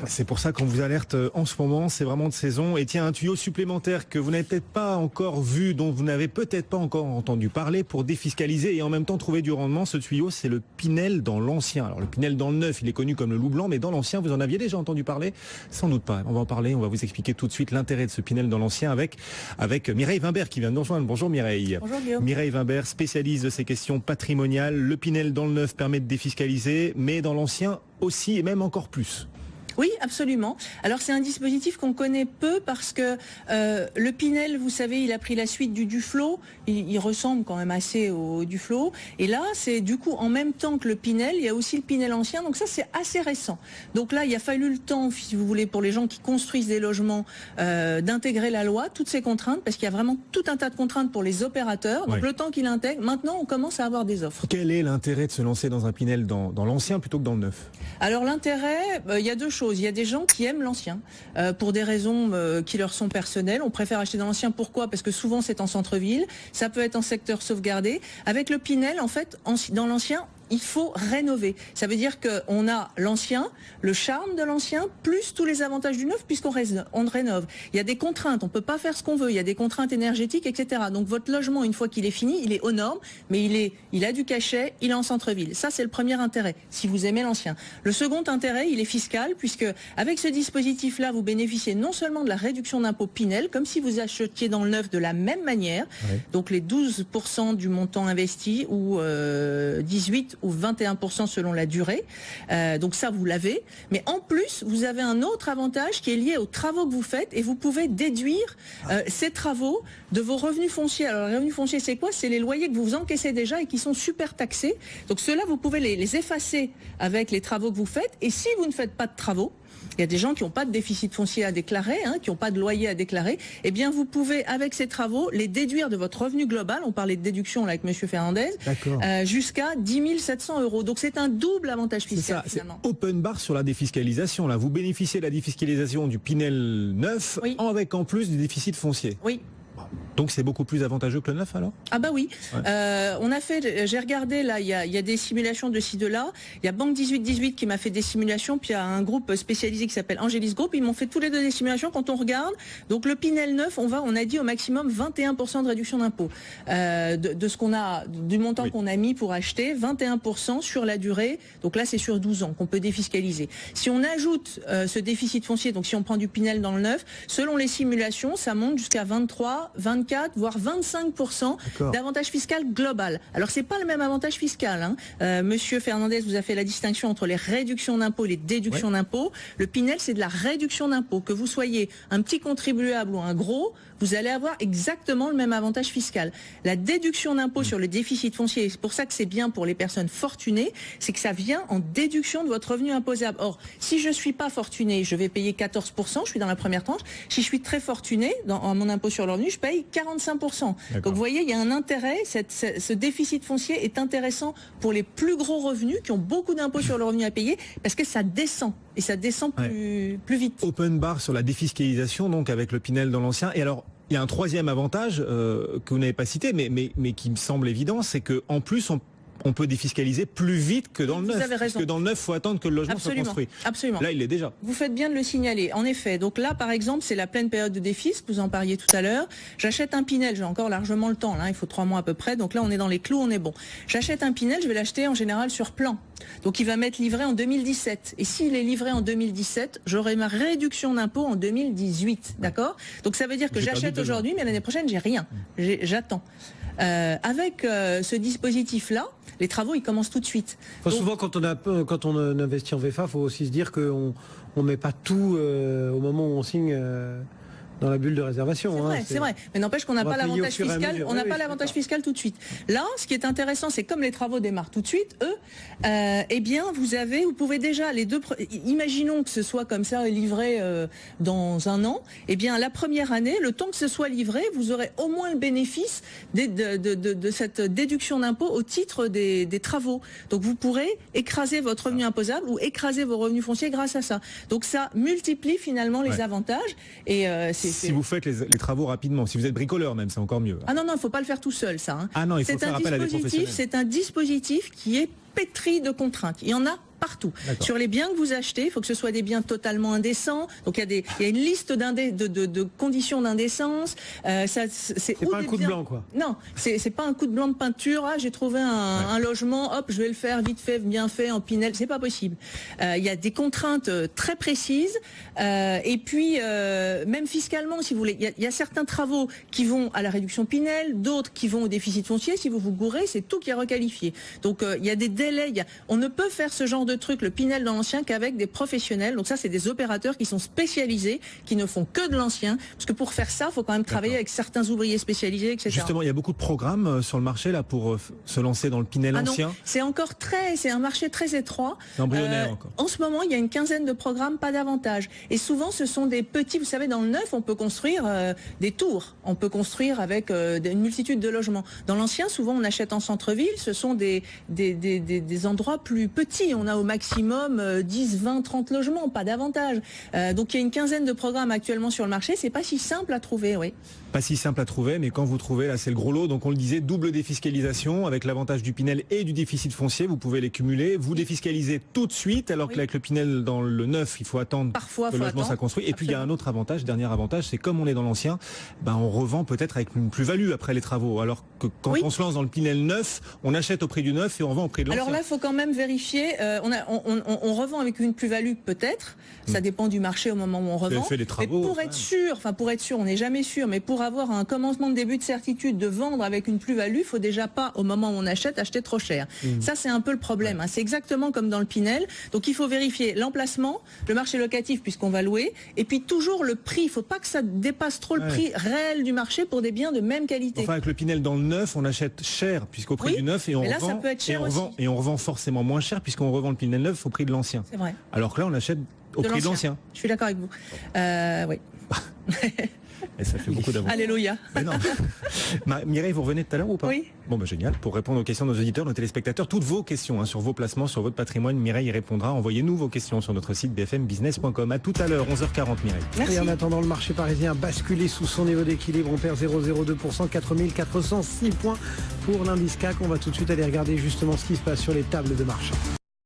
C'est pour ça qu'on vous alerte en ce moment, c'est vraiment de saison. Et tiens, un tuyau supplémentaire que vous n'avez peut-être pas encore vu, dont vous n'avez peut-être pas encore entendu parler pour défiscaliser et en même temps trouver du rendement. Ce tuyau, c'est le Pinel dans l'ancien. Alors le Pinel dans le neuf, il est connu comme le loup blanc, mais dans l'ancien, vous en aviez déjà entendu parler? Sans doute pas. On va en parler, on va vous expliquer tout de suite l'intérêt de ce Pinel dans l'ancien avec Mireille Wimbert qui vient de nous rejoindre. Bonjour Mireille. Bonjour Guillaume. Mireille Wimbert, spécialiste de ces questions patrimoniales. Le Pinel dans le neuf permet de défiscaliser, mais dans l'ancien aussi et même encore plus. Oui, absolument. Alors c'est un dispositif qu'on connaît peu parce que le Pinel, vous savez, il a pris la suite du Duflot. Il ressemble quand même assez au Duflot. Et là, c'est du coup en même temps que le Pinel, il y a aussi le Pinel ancien. Donc ça, c'est assez récent. Donc là, il a fallu le temps, si vous voulez, pour les gens qui construisent des logements, d'intégrer la loi, toutes ces contraintes, parce qu'il y a vraiment tout un tas de contraintes pour les opérateurs. Donc le temps qu'il intègre, maintenant, on commence à avoir des offres. Quel est l'intérêt de se lancer dans un Pinel dans l'ancien plutôt que dans le neuf? Alors l'intérêt, il y a deux choses. Il y a des gens qui aiment l'ancien pour des raisons qui leur sont personnelles. On préfère acheter dans l'ancien. Pourquoi? Parce que souvent c'est en centre-ville. Ça peut être en secteur sauvegardé. Avec le Pinel, en fait, dans l'ancien, il faut rénover. Ça veut dire qu'on a l'ancien, le charme de l'ancien, plus tous les avantages du neuf, puisqu'on rénove. Il y a des contraintes, on peut pas faire ce qu'on veut, il y a des contraintes énergétiques, etc. Donc votre logement, une fois qu'il est fini, il est aux normes, mais il a du cachet, il est en centre-ville. Ça, c'est le premier intérêt, si vous aimez l'ancien. Le second intérêt, il est fiscal, puisque avec ce dispositif-là, vous bénéficiez non seulement de la réduction d'impôt Pinel, comme si vous achetiez dans le neuf de la même manière, donc les 12% du montant investi, ou 18 ou 21% selon la durée. Donc ça, vous l'avez. Mais en plus, vous avez un autre avantage qui est lié aux travaux que vous faites et vous pouvez déduire ces travaux de vos revenus fonciers. Alors, les revenus fonciers, c'est quoi? C'est les loyers que vous encaissez déjà et qui sont super taxés. Donc ceux-là, vous pouvez les effacer avec les travaux que vous faites. Et si vous ne faites pas de travaux, il y a des gens qui n'ont pas de déficit foncier à déclarer, qui n'ont pas de loyer à déclarer. Eh bien, vous pouvez, avec ces travaux, les déduire de votre revenu global. On parlait de déduction là avec Monsieur Fernandez, jusqu'à 10 700 €. Donc, c'est un double avantage fiscal. C'est open bar sur la défiscalisation. Là, vous bénéficiez de la défiscalisation du Pinel neuf, avec en plus du déficit foncier. Oui. Donc c'est beaucoup plus avantageux que le neuf alors? Ah bah oui. J'ai regardé là, il y a des simulations de ci de là. Il y a Banque 1818 qui m'a fait des simulations, puis il y a un groupe spécialisé qui s'appelle Angélis Group. Ils m'ont fait tous les deux des simulations. Quand on regarde, donc le Pinel neuf, on a dit au maximum 21% de réduction d'impôt de ce qu'on a, du montant qu'on a mis pour acheter, 21% sur la durée. Donc là c'est sur 12 ans qu'on peut défiscaliser. Si on ajoute ce déficit foncier, donc si on prend du Pinel dans le neuf, selon les simulations, ça monte jusqu'à 23, 24, voire 25% d'avantage fiscal global. Alors c'est pas le même avantage fiscal. Monsieur Fernandez vous a fait la distinction entre les réductions d'impôts et les déductions d'impôts. Le Pinel, c'est de la réduction d'impôts. Que vous soyez un petit contribuable ou un gros, vous allez avoir exactement le même avantage fiscal. La déduction d'impôt sur le déficit foncier, c'est pour ça que c'est bien pour les personnes fortunées, c'est que ça vient en déduction de votre revenu imposable. Or, si je suis pas fortuné, je vais payer 14%, je suis dans la première tranche. Si je suis très fortuné, dans mon impôt sur le revenu, je paye 45%. Donc vous voyez, il y a un intérêt, ce déficit foncier est intéressant pour les plus gros revenus qui ont beaucoup d'impôts sur le revenu à payer, parce que ça descend, et ça descend plus vite. Open bar sur la défiscalisation, donc avec le Pinel dans l'ancien. Et alors, il y a un troisième avantage que vous n'avez pas cité, mais qui me semble évident, c'est qu'en plus, on peut défiscaliser plus vite que dans le neuf. Vous avez raison. Parce que dans le neuf, il faut attendre que le logement soit construit. Absolument. Là, il l'est déjà. Vous faites bien de le signaler. En effet. Donc là, par exemple, c'est la pleine période de défisque. Vous en parliez tout à l'heure. J'achète un Pinel. J'ai encore largement le temps. Là, il faut 3 mois à peu près. Donc là, on est dans les clous. On est bon. J'achète un Pinel. Je vais l'acheter en général sur plan. Donc il va m'être livré en 2017. Et s'il est livré en 2017, j'aurai ma réduction d'impôt en 2018. D'accord? Donc ça veut dire que j'achète aujourd'hui, mais l'année prochaine, j'ai rien. J'attends. Avec ce dispositif-là, les travaux ils commencent tout de suite. Donc, souvent quand on investit en VFA, il faut aussi se dire qu'on ne met pas tout au moment où on signe dans la bulle de réservation. C'est vrai. Mais n'empêche qu'on n'a pas l'avantage fiscal. On n'a pas l'avantage fiscal tout de suite. Là, ce qui est intéressant, c'est comme les travaux démarrent tout de suite, eh bien, vous pouvez déjà les deux. Imaginons que ce soit comme ça livré dans un an. Eh bien, la première année, le temps que ce soit livré, vous aurez au moins le bénéfice de cette déduction d'impôt au titre des travaux. Donc, vous pourrez écraser votre revenu imposable ou écraser vos revenus fonciers grâce à ça. Donc, ça multiplie finalement les avantages et si vous faites les travaux rapidement, si vous êtes bricoleur même, c'est encore mieux. Ah non, il ne faut pas le faire tout seul, ça. Ah non, il faut faire appel à des professionnels. C'est un dispositif qui est pétri de contraintes. Il y en a partout. Sur les biens que vous achetez, il faut que ce soit des biens totalement indécents. Donc il y a une liste de conditions d'indécence. C'est pas un coup de blanc, quoi. Non, c'est pas un coup de blanc de peinture. Ah, j'ai trouvé un logement, hop, je vais le faire vite fait, bien fait, en Pinel. C'est pas possible. Il y a des contraintes très précises. Et puis, même fiscalement, si vous voulez, il y a certains travaux qui vont à la réduction Pinel, d'autres qui vont au déficit foncier. Si vous vous gourrez, c'est tout qui est requalifié. Donc, il y a des délais. On ne peut faire ce genre de truc, le Pinel dans l'ancien, qu'avec des professionnels. Donc ça, c'est des opérateurs qui sont spécialisés, qui ne font que de l'ancien. Parce que pour faire ça, il faut quand même travailler avec certains ouvriers spécialisés, etc. Justement, il y a beaucoup de programmes sur le marché là pour se lancer dans le Pinel ancien. Non, c'est un marché très étroit. Embryonnaire encore. En ce moment, il y a une quinzaine de programmes, pas davantage. Et souvent, ce sont des petits, vous savez, dans le neuf, on peut construire des tours. On peut construire avec une multitude de logements. Dans l'ancien, souvent, on achète en centre-ville. Ce sont des endroits plus petits. On a au maximum 10, 20, 30 logements, pas davantage. Donc, il y a une quinzaine de programmes actuellement sur le marché. C'est pas si simple à trouver, oui. Pas si simple à trouver, mais quand vous trouvez, là, c'est le gros lot. Donc, on le disait, double défiscalisation avec l'avantage du Pinel et du déficit foncier. Vous pouvez les cumuler. Vous défiscalisez tout de suite, alors qu'avec le Pinel dans le neuf, il faut attendre que le logement soit construit. Et puis, il y a un autre avantage, dernier avantage, c'est comme on est dans l'ancien, on revend peut-être avec une plus-value après les travaux. Alors que quand on se lance dans le Pinel neuf, on achète au prix du neuf et on revend au prix de l'ancien. Alors là, il faut quand même vérifier. On revend avec une plus-value peut-être. Ça dépend du marché au moment où on revend. Fait les travaux, mais pour être sûr, on n'est jamais sûr, mais pour avoir un commencement de début de certitude de vendre avec une plus-value, il faut déjà pas, au moment où on achète, acheter trop cher. Ça, c'est un peu le problème. C'est exactement comme dans le Pinel. Donc, il faut vérifier l'emplacement, le marché locatif, puisqu'on va louer, et puis toujours le prix. Il ne faut pas que ça dépasse trop le prix réel du marché pour des biens de même qualité. Enfin, avec le Pinel dans le neuf, on achète cher, puisqu'au prix du neuf, et on revend forcément moins cher, puisqu'on revend le Pinel neuf au prix de l'ancien. C'est vrai. Alors que là, on achète au prix de l'ancien. Je suis d'accord avec vous. Oui. Et ça fait beaucoup d'avantages. Alléluia. Mireille, vous revenez tout à l'heure ou pas? Oui. Bon, génial. Pour répondre aux questions de nos auditeurs, nos téléspectateurs, toutes vos questions sur vos placements, sur votre patrimoine, Mireille y répondra. Envoyez-nous vos questions sur notre site bfmbusiness.com. À tout à l'heure, 11h40, Mireille. Merci. Et en attendant, le marché parisien a basculé sous son niveau d'équilibre. On perd 0,02%, 4406 points pour l'indice CAC. On va tout de suite aller regarder justement ce qui se passe sur les tables de marché.